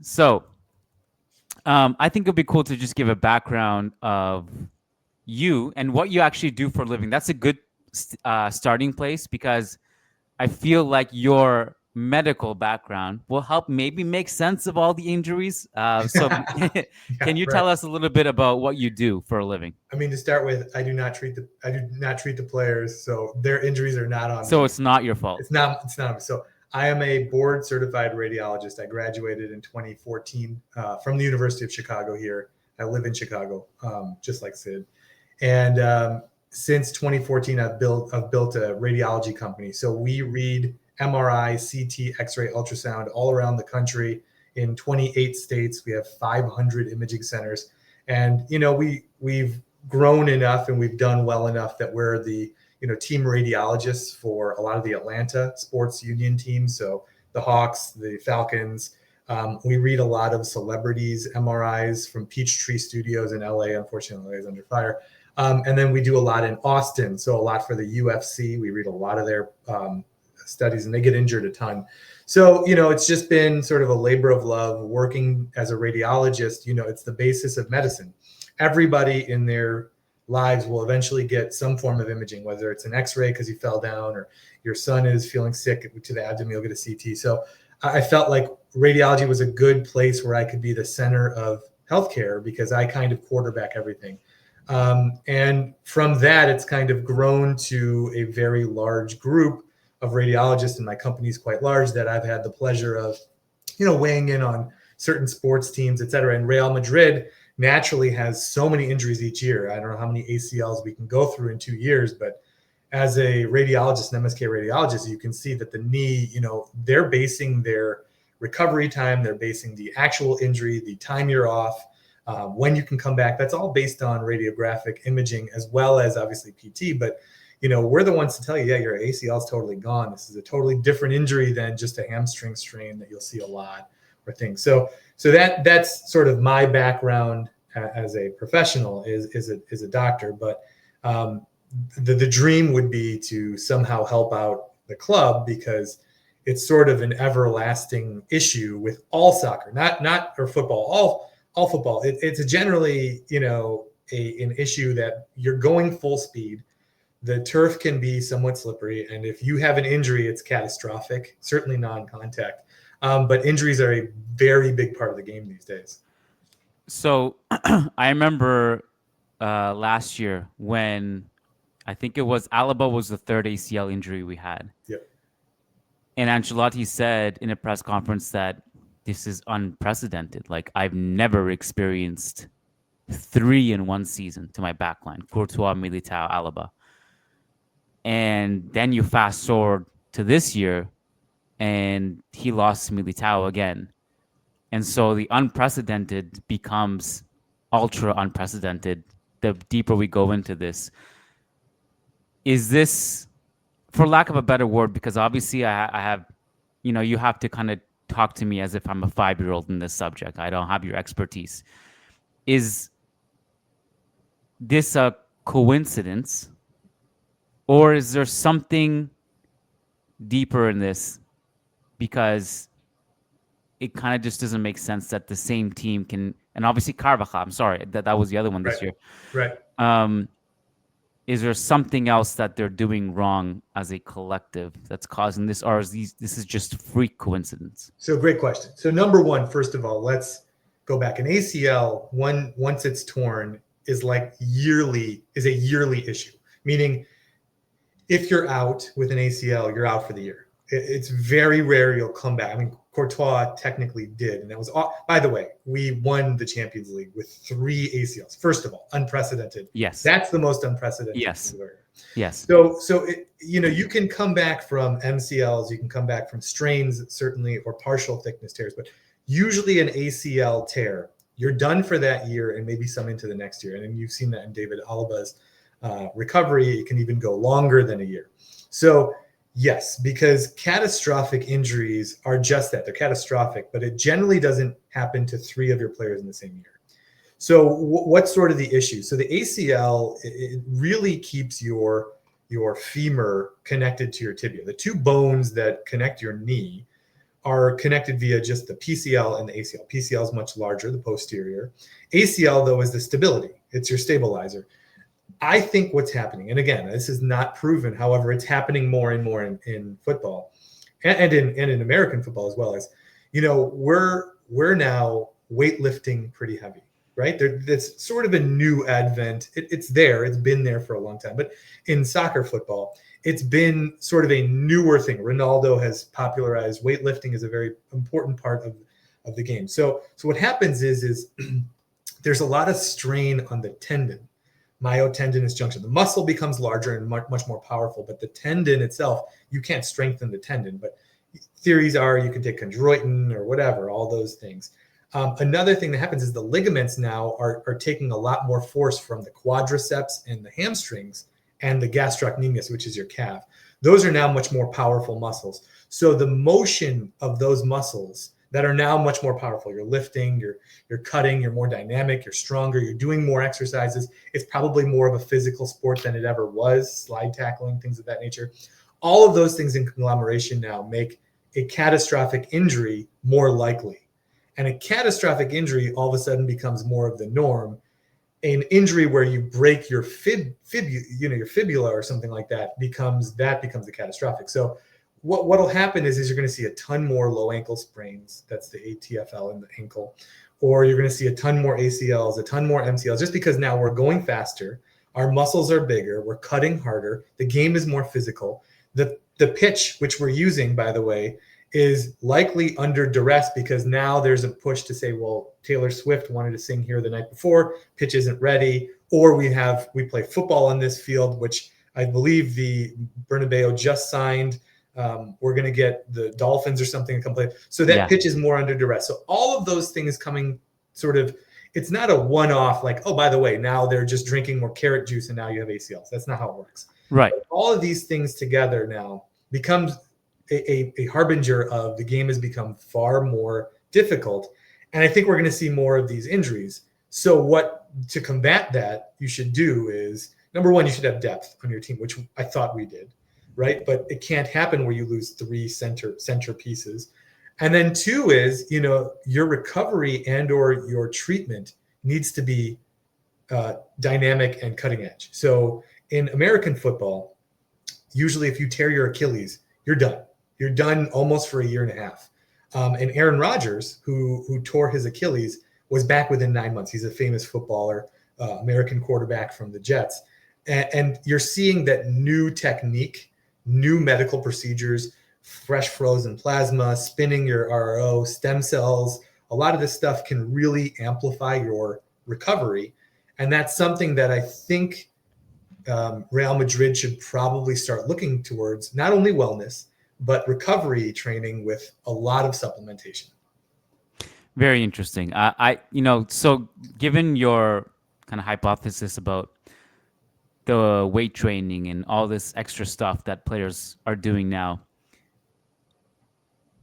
So, I think it'd be cool to just give a background of you and what you actually do for a living. That's a good starting place because I feel like your medical background will help maybe make sense of all the injuries. So, Yeah, can you right. tell us a little bit about what you do for a living? I mean, to start with, I do not treat the players, so their injuries are not on So me. it's not your fault. It's not on me. So I am a board certified radiologist. I graduated in 2014 from the University of Chicago here. I live in Chicago, just like Sid. And since 2014, I've built a radiology company. So we read MRI, CT, X-ray, ultrasound all around the country in 28 states. We have 500 imaging centers, and we've grown enough and we've done well enough that we're the team radiologists for a lot of the Atlanta sports union teams. So the Hawks, the Falcons. We read a lot of celebrities MRIs from Peachtree Studios in LA. Unfortunately, LA is under fire. And then we do a lot in Austin. So a lot for the UFC. We read a lot of their studies, and they get injured a ton. So, it's just been sort of a labor of love working as a radiologist. It's the basis of medicine. Everybody in their lives will eventually get some form of imaging, whether it's an X-ray because you fell down, or your son is feeling sick to the abdomen, you'll get a CT. So I felt like radiology was a good place where I could be the center of healthcare because I kind of quarterback everything. And from that, it's kind of grown to a very large group of radiologists, and my company is quite large, that I've had the pleasure of, weighing in on certain sports teams, et cetera. And Real Madrid naturally has so many injuries each year. I don't know how many ACLs we can go through in 2 years, but as a radiologist, an MSK radiologist, you can see that the knee, they're basing their recovery time, they're basing the actual injury, the time you're off, when you can come back. That's all based on radiographic imaging as well as obviously PT. But we're the ones to tell you, yeah, your ACL is totally gone. This is a totally different injury than just a hamstring strain that you'll see a lot or things. So that's sort of my background as a professional is a doctor. But the dream would be to somehow help out the club because it's sort of an everlasting issue with all soccer, not or football, all football. It's a generally an issue that you're going full speed. The turf can be somewhat slippery, and if you have an injury, it's catastrophic. Certainly non-contact, but injuries are a very big part of the game these days. So I remember last year when I think it was Alaba was the third ACL injury we had. Yep. And Ancelotti said in a press conference that this is unprecedented. Like, I've never experienced three in one season to my backline: Courtois, Militao, Alaba. And then you fast forward to this year, and he lost Militao again. And so the unprecedented becomes ultra unprecedented the deeper we go into this. Is this, for lack of a better word, because obviously I have, you have to kind of talk to me as if I'm a 5-year old in this subject. I don't have your expertise. Is this a coincidence, or is there something deeper in this? Because it kind of just doesn't make sense that the same team can, and obviously Carvajal, I'm sorry, that was the other one this Right. year. Right. Um, is there something else that they're doing wrong as a collective that's causing this, or this is just freak coincidence? So great question. So number one, first of all, let's go back. An ACL, once it's torn, is a yearly issue. Meaning, if you're out with an ACL, you're out for the year. It's very rare you'll come back. I mean, Courtois technically did, and that was all. By the way, we won the Champions League with 3 ACLs. First of all, unprecedented. Yes. That's the most unprecedented Yes. thing. Yes. So you can come back from MCLs, you can come back from strains certainly, or partial thickness tears, but usually an ACL tear, you're done for that year and maybe some into the next year. And then you've seen that in David Alba's recovery. It can even go longer than a year. So yes, because catastrophic injuries are just that. They're catastrophic, but it generally doesn't happen to 3 of your players in the same year. So what's sort of the issue? So the ACL, it really keeps your femur connected to your tibia. The 2 bones that connect your knee are connected via just the PCL and the ACL. PCL is much larger, the posterior. ACL, though, is the stability. It's your stabilizer. I think what's happening, and again, this is not proven, however, it's happening more and more in football and in American football as well, as, we're now weightlifting pretty heavy, right? That's sort of a new advent. It's there. It's been there for a long time. But in soccer football, it's been sort of a newer thing. Ronaldo has popularized weightlifting as a very important part of the game. So what happens is there's a lot of strain on the tendon, myotendinous junction. The muscle becomes larger and much more powerful, but the tendon itself, you can't strengthen the tendon. But theories are you can take chondroitin or whatever, all those things. Another thing that happens is the ligaments now are taking a lot more force from the quadriceps and the hamstrings and the gastrocnemius, which is your calf. Those are now much more powerful muscles. So the motion of those muscles that are now much more powerful, you're lifting, you're cutting, you're more dynamic, you're stronger, you're doing more exercises. It's probably more of a physical sport than it ever was, slide tackling, things of that nature. All of those things in conglomeration now make a catastrophic injury more likely. And a catastrophic injury all of a sudden becomes more of the norm. An injury where you break your your fibula or something like that becomes the catastrophic. So what'll happen is you're going to see a ton more low ankle sprains. That's the ATFL in the ankle. Or you're going to see a ton more ACLs, a ton more MCLs, just because now we're going faster. Our muscles are bigger. We're cutting harder. The game is more physical. The pitch, which we're using, by the way, is likely under duress because now there's a push to say, well, Taylor Swift wanted to sing here the night before, pitch isn't ready, or we play football on this field, which I believe the Bernabeu just signed. We're going to get the Dolphins or something to come play. So that pitch is more under duress. So all of those things coming sort of, it's not a one-off like, oh, by the way, now they're just drinking more carrot juice and now you have ACLs. That's not how it works. Right. But all of these things together now becomes a harbinger of the game has become far more difficult. And I think we're going to see more of these injuries. So what to combat that you should do is, number one, you should have depth on your team, which I thought we did, right? But it can't happen where you lose three center pieces. And then two is, your recovery and or your treatment needs to be dynamic and cutting edge. So in American football, usually if you tear your Achilles, you're done. You're done almost for a year and a half. And Aaron Rodgers, who tore his Achilles, was back within 9 months. He's a famous footballer, American quarterback from the Jets. And you're seeing that new technique, new medical procedures, fresh frozen plasma, spinning your RO, stem cells, a lot of this stuff can really amplify your recovery. And that's something that I think Real Madrid should probably start looking towards, not only wellness, but recovery training with a lot of supplementation. Very interesting. So given your kind of hypothesis about the weight training and all this extra stuff that players are doing now,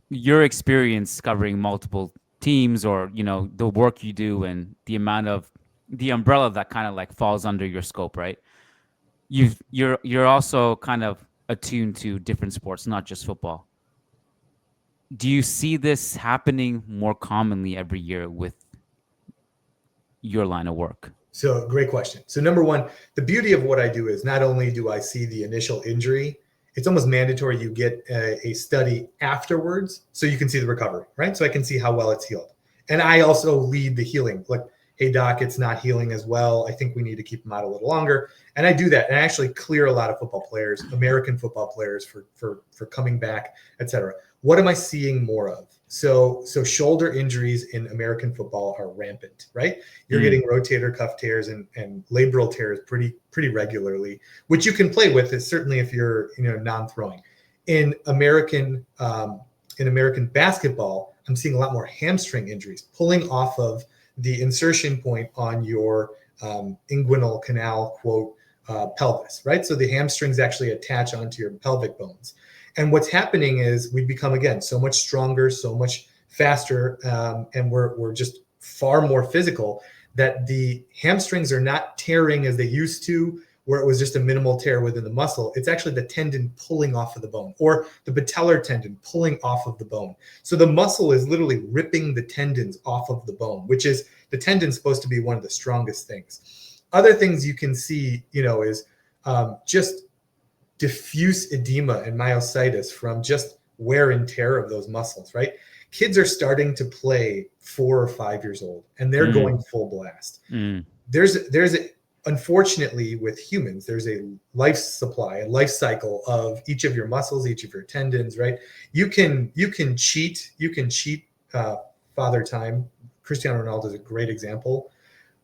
your experience covering multiple teams or, the work you do and the amount of the umbrella that kind of like falls under your scope, right? You're also kind of attuned to different sports, not just football. Do you see this happening more commonly every year with your line of work? So great question. So number one, the beauty of what I do is not only do I see the initial injury, it's almost mandatory you get a study afterwards so you can see the recovery, right? So I can see how well it's healed. And I also lead the healing. Like, hey, doc, it's not healing as well. I think we need to keep them out a little longer. And I do that. And I actually clear a lot of football players, American football players for coming back, et cetera. What am I seeing more of? So shoulder injuries in American football are rampant, right? You're getting rotator cuff tears and labral tears pretty regularly, which you can play with, is certainly if you're non-throwing. In American basketball, I'm seeing a lot more hamstring injuries, pulling off of the insertion point on your inguinal canal, quote, pelvis, right? So the hamstrings actually attach onto your pelvic bones. And what's happening is we become, again, so much stronger, so much faster, and we're just far more physical, that the hamstrings are not tearing as they used to. where it was just a minimal tear within the muscle. It's actually the tendon pulling off of the bone, or the patellar tendon pulling off of the bone. So the muscle is literally ripping the tendons off of the bone, which is, the tendon's supposed to be one of the strongest things. Other things you can see, is just diffuse edema and myositis from just wear and tear of those muscles, right? Kids are starting to play 4 or 5 years old, and they're going full blast. Unfortunately, with humans, there's a life supply, a life cycle of each of your muscles, each of your tendons, right? You can cheat father time. Cristiano Ronaldo is a great example,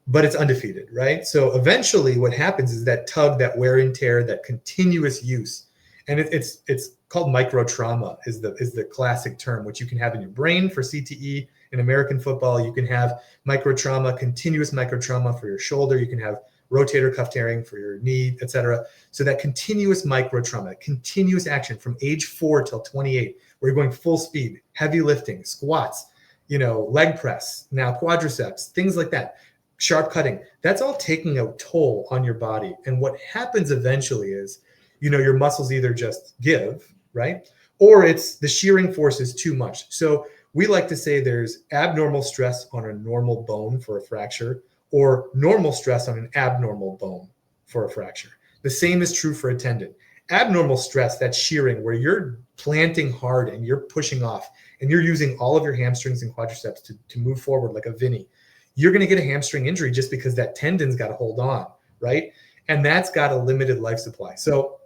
but it's undefeated, right? So eventually what happens is that tug, that wear and tear, that continuous use, and it's called microtrauma is the classic term, which you can have in your brain for CTE. In American football, you can have microtrauma, continuous microtrauma for your shoulder. You can have rotator cuff tearing for your knee, etc. So that continuous microtrauma, continuous action from age 4 till 28, where you're going full speed, heavy lifting, squats, leg press, now quadriceps, things like that, sharp cutting, that's all taking a toll on your body. And what happens eventually is, your muscles either just give, right? Or it's the shearing force is too much. So we like to say there's abnormal stress on a normal bone for a fracture, or normal stress on an abnormal bone for a fracture. The same is true for a tendon. Abnormal stress, that's shearing, where you're planting hard and you're pushing off and you're using all of your hamstrings and quadriceps to move forward like a Vinny. You're going to get a hamstring injury just because that tendon's got to hold on, right? And that's got a limited life supply. So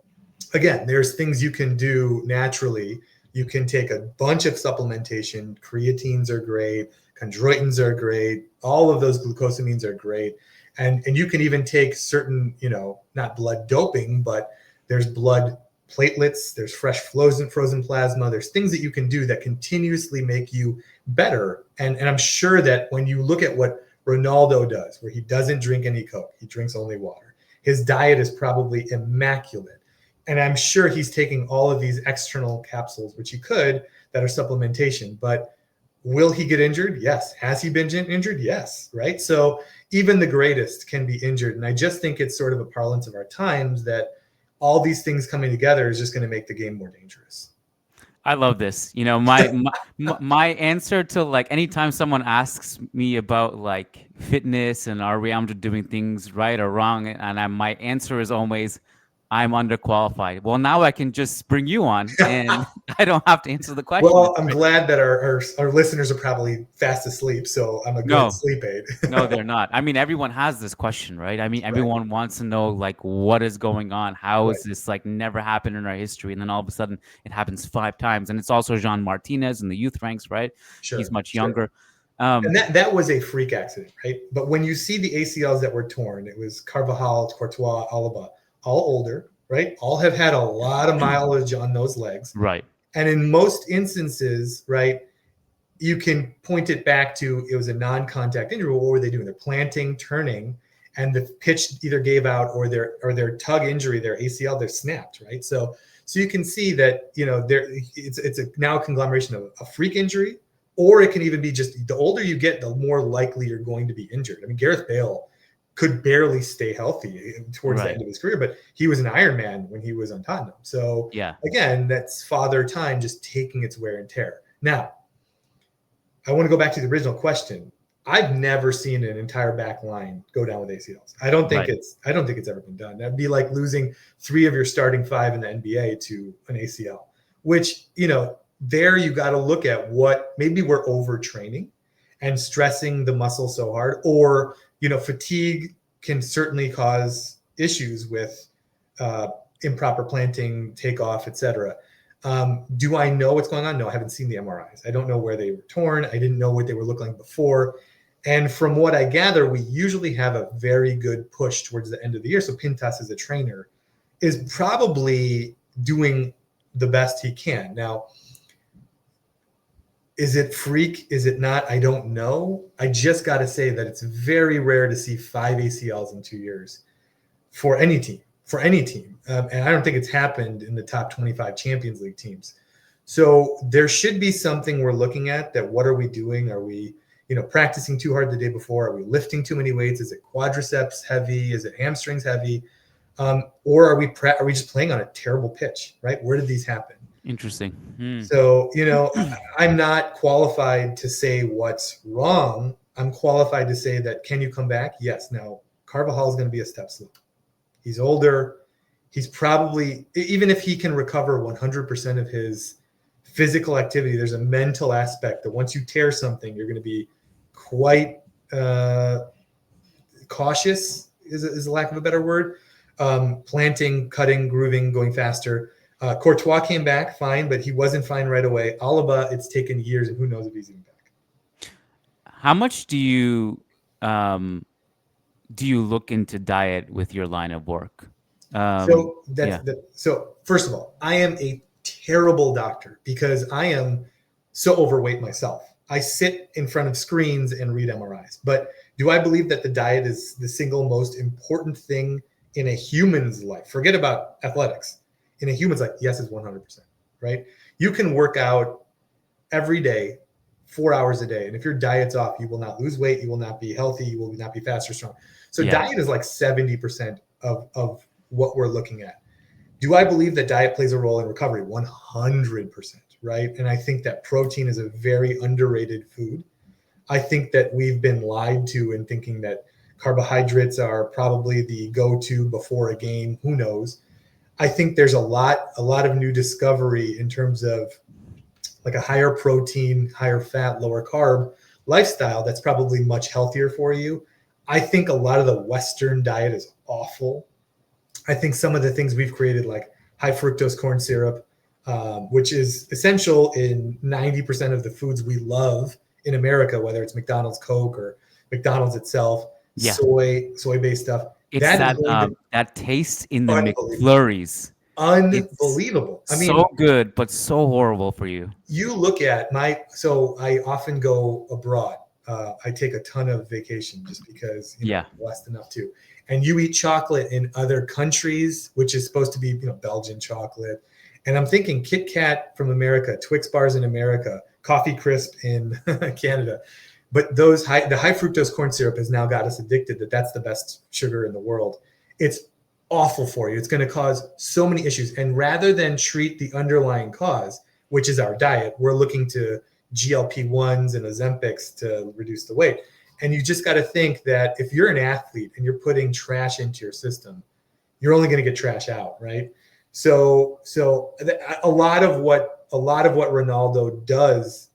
again, there's things you can do naturally. You can take a bunch of supplementation. Creatines are great. Chondroitins are great. All of those glucosamines are great. And you can even take certain, not blood doping, but there's blood platelets, there's fresh frozen plasma. There's things that you can do that continuously make you better. And I'm sure that when you look at what Ronaldo does, where he doesn't drink any Coke, he drinks only water. His diet is probably immaculate. And I'm sure he's taking all of these external capsules, which he could, that are supplementation. But will he get injured? Yes. Has he been injured? Yes. Right. So even the greatest can be injured. And I just think it's sort of a parlance of our times that all these things coming together is just going to make the game more dangerous. I love this. My answer to, like, anytime someone asks me about like fitness and are we doing things right or wrong, and my answer is always, I'm underqualified. Well, now I can just bring you on and I don't have to answer the question. Well, I'm glad that our listeners are probably fast asleep, so I'm a good sleep aid. No, they're not. I mean, everyone has this question, right? I mean, everyone wants to know, like, what is going on? How is this, like, never happened in our history? And then all of a sudden it happens 5 times. And it's also Jean Martinez in the youth ranks, right? Sure. He's much younger. And that was a freak accident, right? But when you see the ACLs that were torn, it was Carvajal, Courtois, Alaba, all older, right? All have had a lot of mileage on those legs. Right. And in most instances, right, you can point it back to it was a non-contact injury. What were they doing? They're planting, turning, and the pitch either gave out or their tug injury, their ACL, they're snapped, right? So you can see that, it's now a conglomeration of a freak injury, or it can even be just the older you get, the more likely you're going to be injured. I mean, Gareth Bale could barely stay healthy towards the end of his career, but he was an Iron Man when he was on Tottenham. So again, that's father time just taking its wear and tear. Now, I want to go back to the original question. I've never seen an entire back line go down with ACLs. I don't think it's ever been done. That'd be like losing 3 of your starting 5 in the NBA to an ACL, which, there you got to look at what maybe we're overtraining and stressing the muscle so hard, or fatigue can certainly cause issues with improper planting, takeoff, etc. Do I know what's going on? No, I haven't seen the MRIs. I don't know where they were torn. I didn't know what they were looking like before. And from what I gather, we usually have a very good push towards the end of the year. So Pintas, as a trainer, is probably doing the best he can. Now, is it freak? Is it not? I don't know. I just got to say that it's very rare to see 5 ACLs in 2 years for any team. And I don't think it's happened in the top 25 Champions League teams. So there should be something we're looking at, that what are we doing? Are we, practicing too hard the day before? Are we lifting too many weights? Is it quadriceps heavy? Is it hamstrings heavy? Or are we just playing on a terrible pitch, right? Where did these happen? Interesting. Hmm. So, I'm not qualified to say what's wrong. I'm qualified to say that, can you come back? Yes. Now, Carvajal is going to be a step slow. He's older. He's probably, even if he can recover 100% of his physical activity, there's a mental aspect that once you tear something, you're going to be quite cautious, is a lack of a better word. Planting, cutting, grooving, going faster. Courtois came back fine, but he wasn't fine right away. Alaba, it's taken years, and who knows if he's even back. How much um, do you look into diet with your line of work? So Yeah. so first of all, I am a terrible doctor because I am so overweight myself. I sit in front of screens and read MRIs. But do I believe that the diet is the single most important thing in a human's life? Forget about athletics. In a human's life, yes, it's 100%, right? You can work out every day, 4 hours a day. And if your diet's off, you will not lose weight, you will not be healthy, you will not be fast or strong. So Yeah. diet is like 70% of what we're looking at. Do I believe that diet plays a role in recovery? 100%, right? And I think that protein is a very underrated food. I think that we've been lied to in thinking that carbohydrates are probably the go-to before a game. Who knows? I think there's a lot of new discovery in terms of like a higher protein, higher fat, lower carb lifestyle that's probably much healthier for you. I think a lot of the Western diet is awful. I think some of the things we've created, like high fructose corn syrup, which is essential in 90% of the foods we love in America, whether it's McDonald's, Coke, or McDonald's itself, Yeah. soy-based stuff. It's That is that going to that taste in the unbelievable, McFlurries. It's unbelievable. I mean, so good, but so horrible for you. you look at so I often go abroad. I take a ton of vacation just because Yeah. I'm blessed enough to. And you eat chocolate in other countries, which is supposed to be Belgian chocolate. And I'm thinking Kit Kat from America, Twix bars in America, Coffee Crisp in Canada. But the high fructose corn syrup has now got us addicted that that's the best sugar in the world. It's awful for you. It's going to cause so many issues. And rather than treat the underlying cause, which is our diet, we're looking to GLP-1s and Ozempics to reduce the weight. And you just got to think that if you're an athlete and you're putting trash into your system, you're only going to get trash out, right? So a lot of what Ronaldo does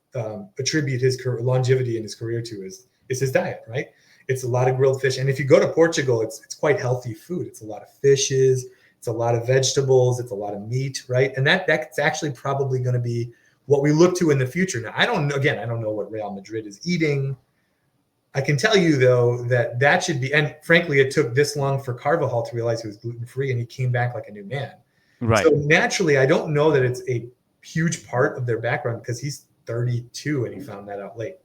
attribute his longevity in his career to is his diet, right? It's a lot of grilled fish, and if you go to Portugal, it's quite healthy food. It's a lot of fishes, it's a lot of vegetables, it's a lot of meat, right? And that's actually probably going to be what we look to in the future. Now, I don't know what Real Madrid is eating. I can tell you though that should be, and frankly, it took this long for Carvajal to realize he was gluten free, and he came back like a new man. So Right. naturally, I don't know that it's a huge part of their background because he's 32 and he found that out late.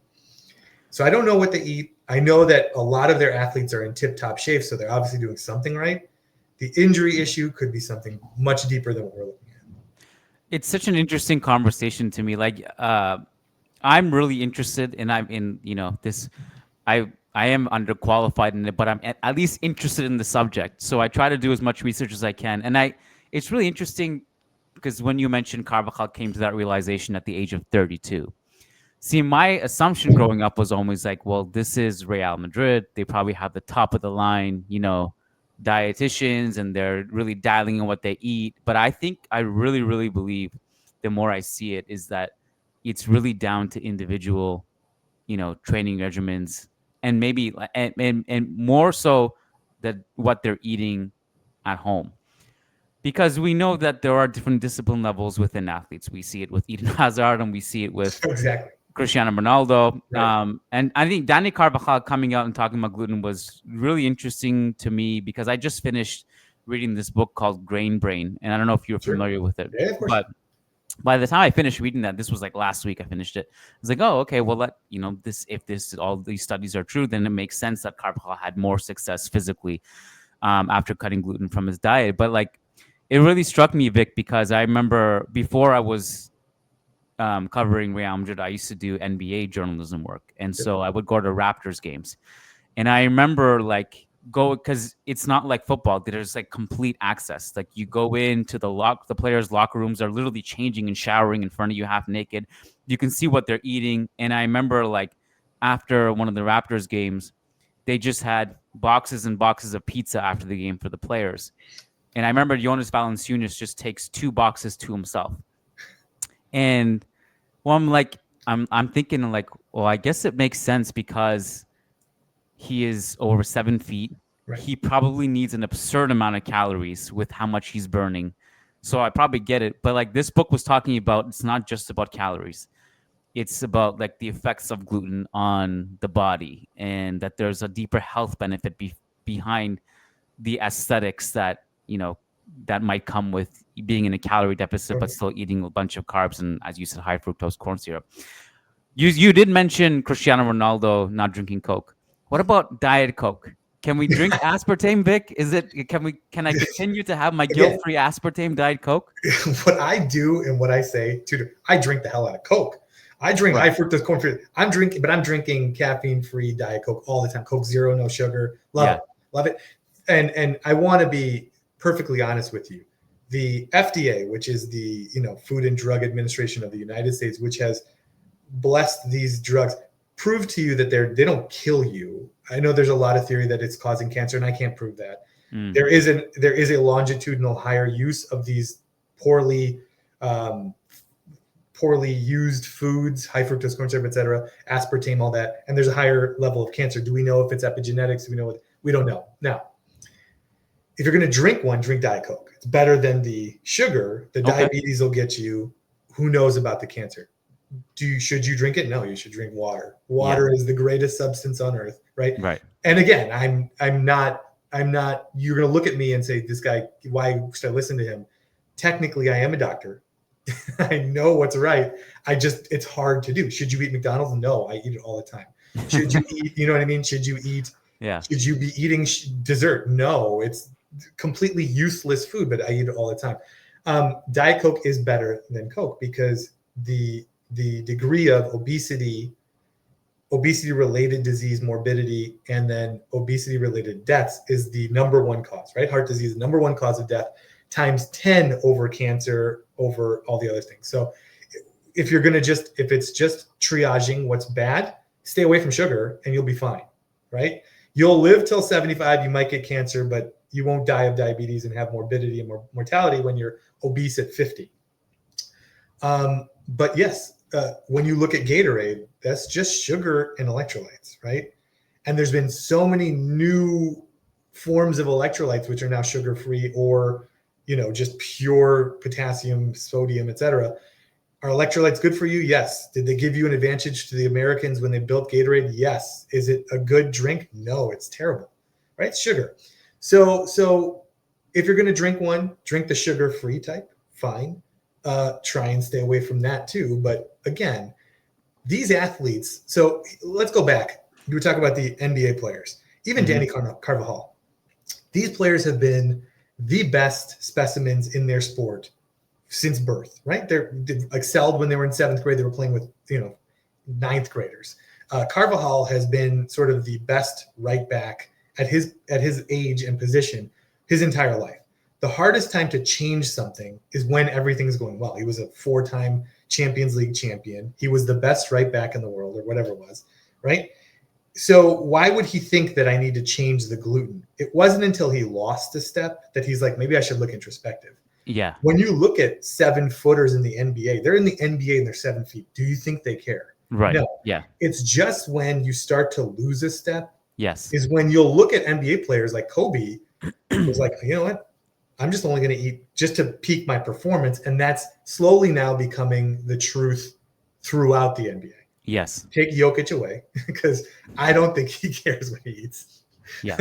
So I don't know what they eat. I know that a lot of their athletes are in tip-top shape, so they're obviously doing something right. The injury issue could be something much deeper than what we're looking at. It's such an interesting conversation to me. Like, I'm really interested, and I'm in, this. I am underqualified in it, but I'm at least interested in the subject. So I try to do as much research as I can, and it's really interesting because when you mentioned Carvajal came to that realization at the age of 32. See, my assumption growing up was always like, well, this is Real Madrid. They probably have the top of the line, dietitians, and they're really dialing in what they eat. But I think I really, really believe the more I see it is that it's really down to individual, training regimens, and maybe and more so that what they're eating at home, because we know that there are different discipline levels within athletes. We see it with Eden Hazard, and we see it with Exactly. Cristiano Ronaldo. Right. And I think Danny Carvajal coming out and talking about gluten was really interesting to me because I just finished reading this book called Grain Brain, and I don't know if you're Sure. familiar with it, Yeah, of course. but by the time I finished reading that, this was like last week I finished it. I was like, oh, okay, well, this, if this, all these studies are true, then it makes sense that Carvajal had more success physically after cutting gluten from his diet. But like, it really struck me, Vic, because I remember before I was covering Real Madrid, I used to do NBA journalism work. And Yep. so I would go to Raptors games. And I remember like go, because it's not like football. There's like complete access. Like you go into the players' locker rooms are literally changing and showering in front of you half naked. You can see what they're eating. And I remember like after one of the Raptors games, they just had boxes and boxes of pizza after the game for the players. And I remember Jonas Valanciunas just takes 2 boxes to himself. And well, I'm thinking like, well, I guess it makes sense because he is over 7 feet. Right. He probably needs an absurd amount of calories with how much he's burning. So I probably get it. But like this book was talking about, it's not just about calories. It's about like the effects of gluten on the body, and that there's a deeper health benefit behind the aesthetics that, that might come with being in a calorie deficit but still eating a bunch of carbs and, as you said, high fructose corn syrup. You did mention Cristiano Ronaldo not drinking Coke. What about Diet Coke? Can we drink aspartame, Vic? Can I continue to have my Again, guilt-free aspartame Diet Coke? what I do and what I say to, I drink the hell out of Coke. I drink high Right. fructose corn free. I'm drinking caffeine free Diet Coke all the time. Coke Zero, no sugar. Love Yeah. it. Love it. And I want to be perfectly honest with you. The FDA, which is the Food and Drug Administration of the United States, which has blessed these drugs, prove to you that they don't kill you. I know there's a lot of theory that it's causing cancer, and I can't prove that. Mm. There is a longitudinal higher use of these poorly used foods, high fructose corn syrup, et cetera, aspartame, all that, and there's a higher level of cancer. Do we know if it's epigenetics? Do we know what? We don't know. Now, if you're going to drink one, drink Diet Coke. It's better than the sugar. The diabetes will get you. Who knows about the cancer? Should you drink it? No, you should drink water. Water is the greatest substance on earth, right? Right. And again, I'm not, you're going to look at me and say, this guy, why should I listen to him? Technically, I am a doctor. I know what's right. It's hard to do. Should you eat McDonald's? No, I eat it all the time. Should you eat, you know what I mean? Should you eat, should you be eating dessert? No, it's completely useless food, but I eat it all the time. Diet Coke is better than Coke because the degree of obesity related disease morbidity, and then obesity related deaths is the number one cause, right? Heart disease, number one cause of death, times 10 over cancer, over all the other things. So if it's just triaging what's bad, stay away from sugar and you'll be fine, right? You'll live till 75, you might get cancer, but you won't die of diabetes and have morbidity and mortality when you're obese at 50. But yes, when you look at Gatorade, that's just sugar and electrolytes, right? And there's been so many new forms of electrolytes which are now sugar-free, or just pure potassium, sodium, etc. Are electrolytes good for you? Yes. Did they give you an advantage to the Americans when they built Gatorade? Yes. Is it a good drink? No, it's terrible, right? It's sugar. So if you're going to drink one, drink the sugar-free type. Fine. Try and stay away from that too. But again, these athletes, so let's go back. We were talking about the NBA players, even Danny Carvajal. These players have been the best specimens in their sport since birth, right? They excelled when they were in 7th grade. They were playing with, 9th graders. Carvajal has been sort of the best right back at his age and position his entire life. The hardest time to change something is when everything's going well. He was a 4-time Champions League champion. He was the best right back in the world, or whatever it was, right? So why would he think that I need to change the gluten? It wasn't until he lost a step that he's like, maybe I should look introspective. Yeah. When you look at 7-footers in the NBA, they're in the NBA and they're 7 feet. Do you think they care? Right. No. Yeah. It's just when you start to lose a step, Yes, is when you'll look at NBA players like Kobe, who's like, you know what? I'm just only going to eat just to peak my performance. And that's slowly now becoming the truth throughout the NBA. Yes. Take Jokic away, because I don't think he cares what he eats. Yeah.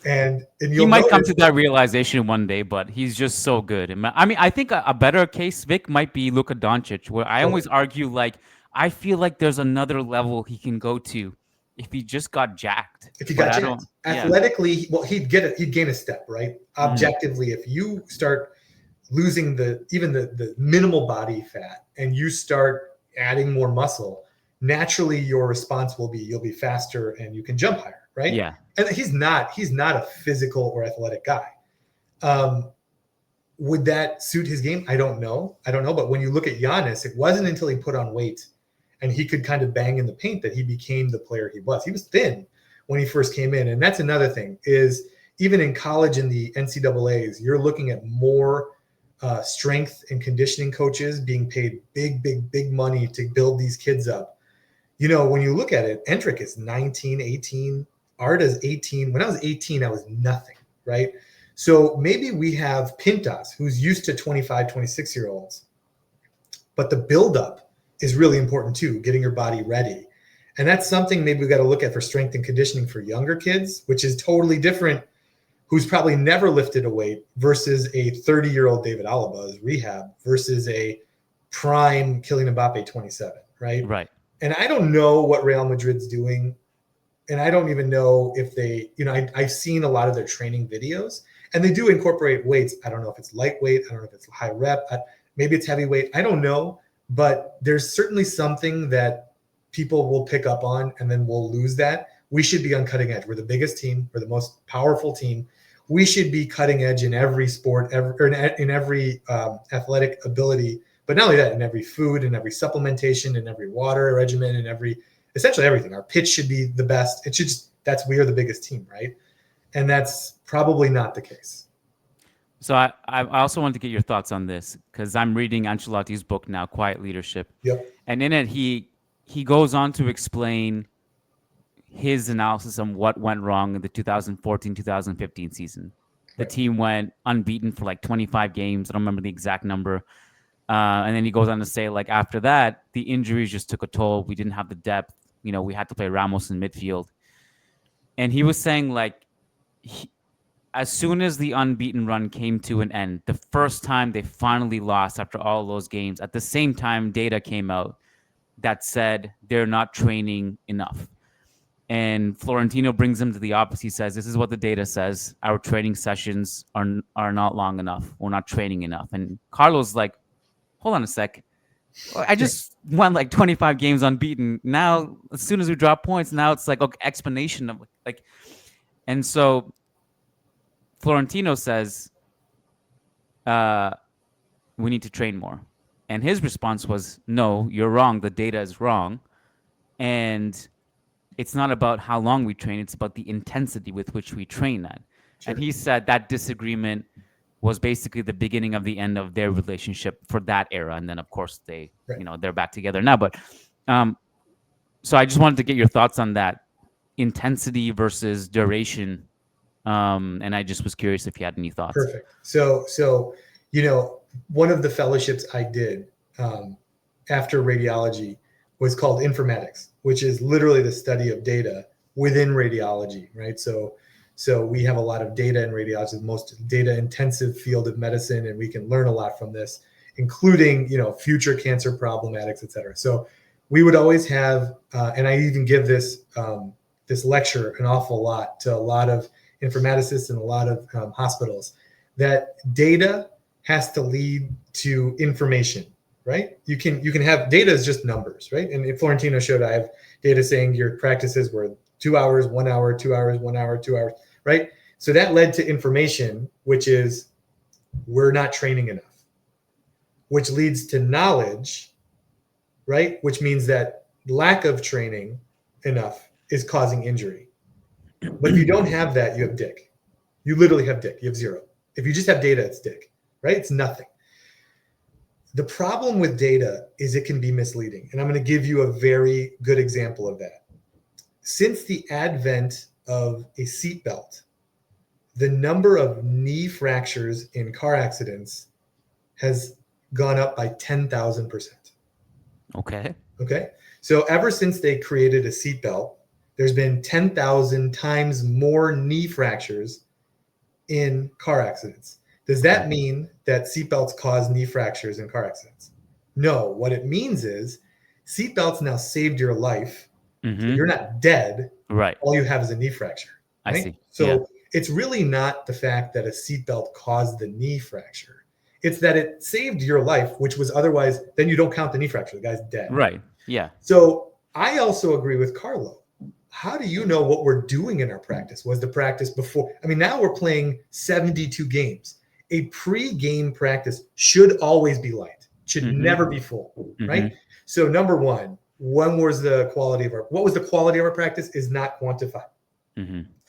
and he might come to that realization one day, but he's just so good. I mean, I think a better case, Vic, might be Luka Doncic, where I always argue, like, I feel like there's another level he can go to if he just got jacked. If he got jacked athletically, well, he'd gain a step, right? Objectively, if you start losing even the minimal body fat and you start adding more muscle, naturally your response will be, you'll be faster and you can jump higher. right? Yeah. And he's not a physical or athletic guy. Um, would that suit his game? I don't know. But when you look at Giannis, it wasn't until he put on weight and he could kind of bang in the paint that he became the player he was. He was thin when he first came in. And that's another thing is even in college in the NCAAs, you're looking at more strength and conditioning coaches being paid big money to build these kids up. You know, when you look at it, Endrick is 19, 18, Arda's 18. When I was 18, I was nothing, right? So maybe we have Pintas, who's used to 25, 26-year-olds, but the buildup is really important too, getting your body ready. And that's something maybe we got to look at for strength and conditioning for younger kids, which is totally different, who's probably never lifted a weight versus a 30-year-old David Alaba's rehab versus a prime Kylian Mbappe 27, right? Right. And I don't know what Real Madrid's doing. And I don't even know if they, you know, I've seen a lot of their training videos and they do incorporate weights. I don't know if it's lightweight. I don't know if it's high rep. Maybe it's heavyweight. I don't know. But there's certainly something that people will pick up on and then we'll lose that. We should be on cutting edge. We're the biggest team. We're the most powerful team. We should be cutting edge in every sport, in every athletic ability. But not only that, in every food, in every supplementation, in every water regimen, in every essentially everything. Our pitch should be the best. It should just, we are the biggest team, right? And that's probably not the case. So I also wanted to get your thoughts on this because I'm reading Ancelotti's book now, Quiet Leadership. Yep. And in it, he goes on to explain his analysis on what went wrong in the 2014-2015 season. The team went unbeaten for like 25 games. I don't remember the exact number. And then he goes on to say, like, after that, the injuries just took a toll. We didn't have the depth. You know, we had to play Ramos in midfield. And he was saying, like, as soon as the unbeaten run came to an end, the first time they finally lost after all those games, at the same time, data came out that said they're not training enough. And Florentino brings him to the opposite. He says, this is what the data says. Our training sessions are not long enough. We're not training enough. And Carlos like, hold on a sec. I just won like 25 games unbeaten. Now, as soon as we drop points, now it's like explanation of like, and so Florentino says, we need to train more. And his response was, no, you're wrong. The data is wrong. And it's not about how long we train. It's about the intensity with which we train that. Sure. And he said that disagreement was basically the beginning of the end of their relationship for that era. And then, of course, they, they're back together now. But so I just wanted to get your thoughts on that intensity versus duration. And I just was curious if you had any thoughts. Perfect. So, one of the fellowships I did after radiology was called informatics, which is literally the study of data within radiology, right? So we have a lot of data in radiology, the most data intensive field of medicine, and we can learn a lot from this, including, future cancer problematics, et cetera. So we would always have, and I even give this lecture an awful lot to a lot of informaticists and a lot of hospitals, that data has to lead to information, right? You can have data is just numbers, right? And Florentino showed I have data saying your practices were 2 hours, 1 hour, 2 hours, 1 hour, 2 hours, right? So that led to information, which is we're not training enough, which leads to knowledge, right? Which means that lack of training enough is causing injury. But if you don't have that, you have dick. You literally have dick. You have zero. If you just have data, it's dick, right? It's nothing. The problem with data is it can be misleading. And I'm going to give you a very good example of that. Since the advent of a seatbelt, the number of knee fractures in car accidents has gone up by 10,000%. Okay. So ever since they created a seatbelt, there's been 10,000 times more knee fractures in car accidents. Does that mean that seatbelts cause knee fractures in car accidents? No. What it means is seatbelts now saved your life. Mm-hmm. So you're not dead. Right. All you have is a knee fracture. Right? I see. So It's really not the fact that a seatbelt caused the knee fracture. It's that it saved your life, which was otherwise, then you don't count the knee fracture. The guy's dead. Right. Yeah. So I also agree with Carlo. how do you know what we're doing in our practice? Was the practice before? I mean, now we're playing 72 games. A pre-game practice should always be light, should never be full, right? So number one, what was the quality of our practice is not quantified.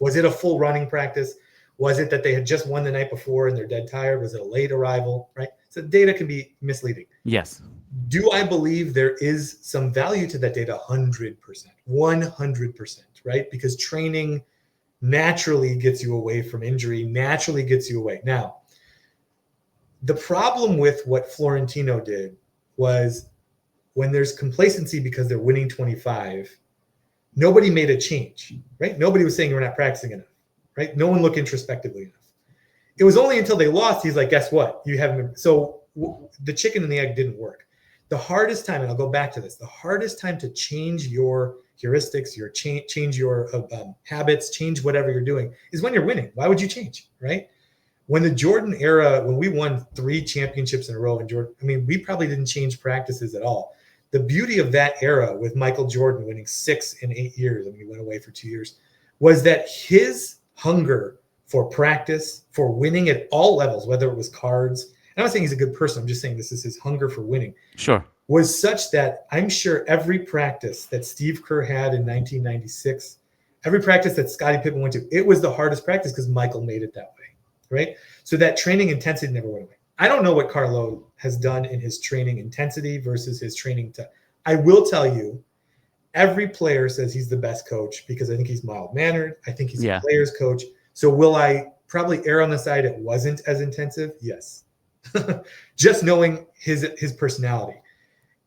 Was it a full running practice? Was it that they had just won the night before and they're dead tired? Was it a late arrival, right? So data can be misleading. Yes. Do I believe there is some value to that data? 100%, 100%, right? Because training naturally gets you away from injury, naturally gets you away. Now, the problem with what Florentino did was when there's complacency because they're winning 25, nobody made a change, right? Nobody was saying we're not practicing enough, right? No one looked introspectively enough. It was only until they lost, he's like, guess what? You haven't been. So the chicken and the egg didn't work. The hardest time, and I'll go back to this, the hardest time to change your heuristics, your change your habits, change whatever you're doing is when you're winning. Why would you change, right? When the Jordan era, when we won 3 championships in a row in Jordan, I mean, we probably didn't change practices at all. The beauty of that era with Michael Jordan winning 6 in 8 years, I mean, he went away for 2 years, was that his hunger for practice, for winning at all levels, whether it was cards, I'm not saying he's a good person, I'm just saying this is his hunger for winning. Sure. Was such that I'm sure every practice that Steve Kerr had in 1996, every practice that Scottie Pippen went to, it was the hardest practice because Michael made it that way, right? So that training intensity never went away. I don't know what Carlo has done in his training intensity versus his training. I will tell you, every player says he's the best coach because I think he's mild-mannered. I think he's a player's coach. So will I probably err on the side it wasn't as intensive? Yes. Just knowing his personality.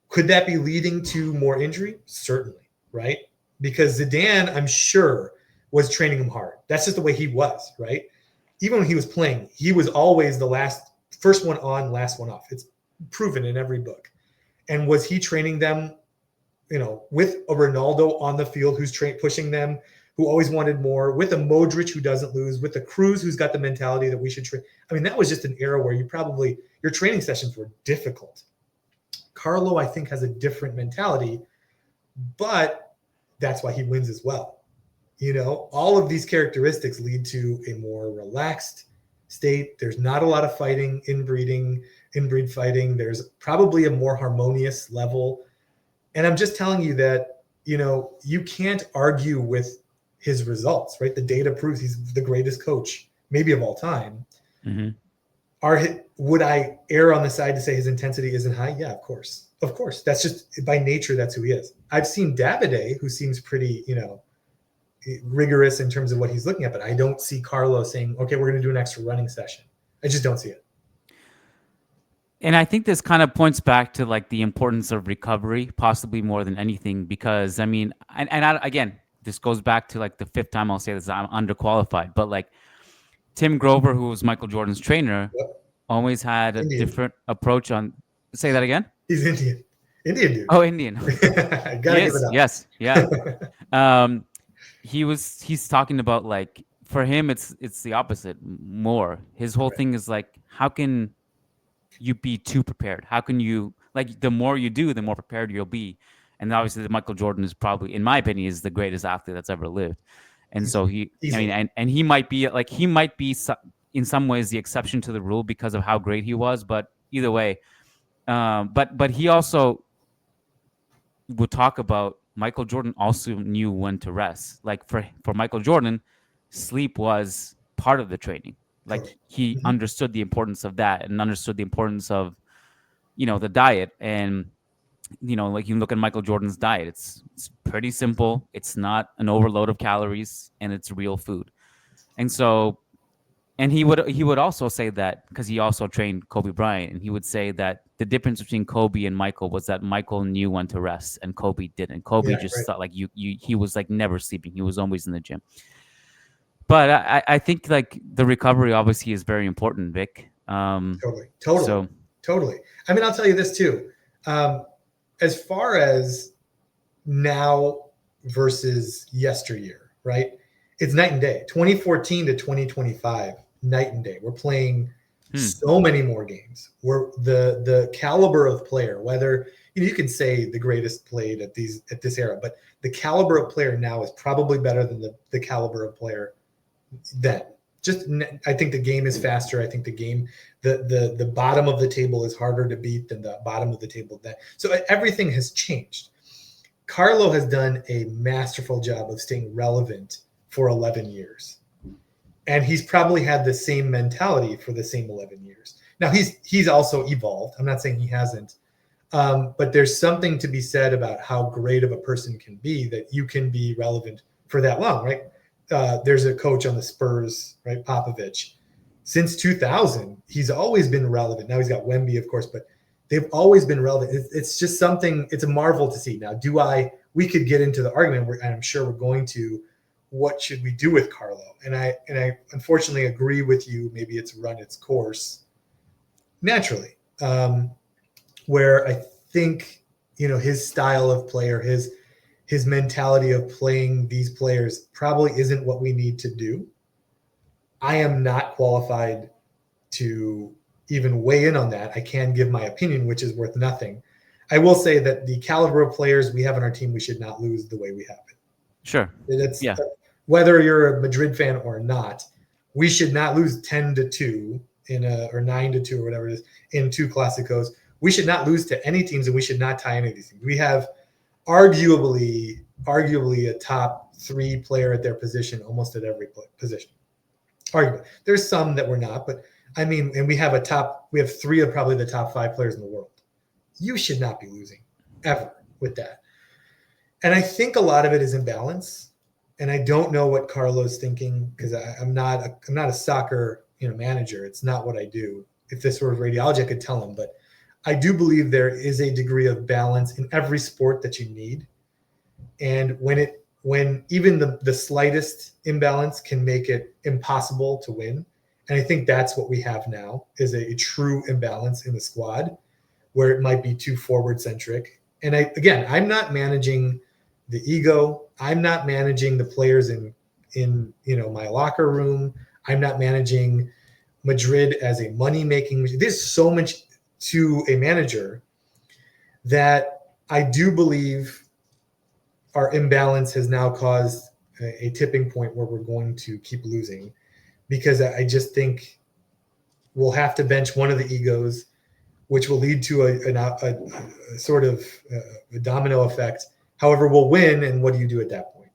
Could that be leading to more injury? Certainly, right? Because Zidane, I'm sure, was training him hard. That's just the way he was, right? Even when he was playing, he was always the first one on, last one off. It's proven in every book. And was he training them, with a Ronaldo on the field who's pushing them, who always wanted more, with a Modric who doesn't lose, with a Cruz who's got the mentality that we should train? I mean, that was just an era where your training sessions were difficult. Carlo, I think, has a different mentality, but that's why he wins as well. All of these characteristics lead to a more relaxed state. There's not a lot of fighting, inbreed fighting. There's probably a more harmonious level. And I'm just telling you that, you can't argue with his results, right? The data proves he's the greatest coach, maybe of all time. Would I err on the side to say his intensity isn't high? Yeah, of course. Of course. That's just by nature, that's who he is. I've seen Davide, who seems pretty, rigorous in terms of what he's looking at, but I don't see Carlo saying, okay, we're going to do an extra running session. I just don't see it. And I think this kind of points back to like the importance of recovery, possibly more than anything, because I mean, again, this goes back to like the 5th time I'll say this, I'm underqualified, but like Tim Grover, who was Michael Jordan's trainer, always had a different approach on. Say that again. He's Indian. Indian dude. Oh, Indian. Gotta give it up. Yes. Yeah. He's talking about like, for him, it's the opposite more. His whole thing is like, how can you be too prepared? How can you, like, the more you do, the more prepared you'll be. And obviously Michael Jordan is probably, in my opinion, is the greatest athlete that's ever lived. And so he might be in some ways the exception to the rule because of how great he was. But either way, but he also would talk about Michael Jordan also knew when to rest. Like for Michael Jordan, sleep was part of the training. Like he understood the importance of that and understood the importance of, the diet. And, like you look at Michael Jordan's diet, it's pretty simple. It's not an overload of calories and it's real food. And so, and he would also say that, because he also trained Kobe Bryant, and he would say that the difference between Kobe and Michael was that Michael knew when to rest and Kobe didn't. Kobe thought like he was like never sleeping. He was always in the gym. But I think like the recovery obviously is very important, Vic. Totally. I mean, I'll tell you this too. As far as now versus yesteryear, right? It's night and day. 2014 to 2025, night and day. We're playing Hmm. So many more games where the caliber of player, whether you can say the greatest played at this era, but the caliber of player now is probably better than the caliber of player then. Just I think the game is faster. I think the game the bottom of the table is harder to beat than the bottom of the table then. So everything has changed. Carlo has done a masterful job of staying relevant for 11 years. And he's probably had the same mentality for the same 11 years. Now he's also evolved. I'm not saying he hasn't, but there's something to be said about how great of a person can be that you can be relevant for that long, right? There's a coach on the Spurs, right, Popovich. Since 2000, he's always been relevant. Now he's got Wemby, of course, but they've always been relevant. It's just something. It's a marvel to see. Now, we could get into the argument, and I'm sure we're going to. What should we do with Carlo? And I unfortunately agree with you. Maybe it's run its course naturally. Where I think his style of player, his mentality of playing these players probably isn't what we need to do. I am not qualified to even weigh in on that. I can give my opinion, which is worth nothing. I will say that the caliber of players we have on our team, we should not lose the way we have it. Sure. That's Yeah. Whether you're a Madrid fan or not, we should not lose 10-2 or 9-2 or whatever it is in two Clásicos. We should not lose to any teams, and we should not tie any of these teams. We have arguably a top 3 player at their position almost at every position. Arguably, there's some that we're not, but I mean, and we have 3 of probably the top 5 players in the world. You should not be losing ever with that. And I think a lot of it is imbalance. And I don't know what Carlo's thinking because I'm not a soccer manager. It's not what I do. If this were radiology, I could tell him. But I do believe there is a degree of balance in every sport that you need. And when even the slightest imbalance can make it impossible to win. And I think that's what we have now is a true imbalance in the squad where it might be too forward centric. And I'm not managing the ego. I'm not managing the players in my locker room. I'm not managing Madrid as a money making. There's so much to a manager that I do believe our imbalance has now caused a tipping point where we're going to keep losing because I just think we'll have to bench one of the egos, which will lead to a sort of a domino effect. However, we'll win, and what do you do at that point?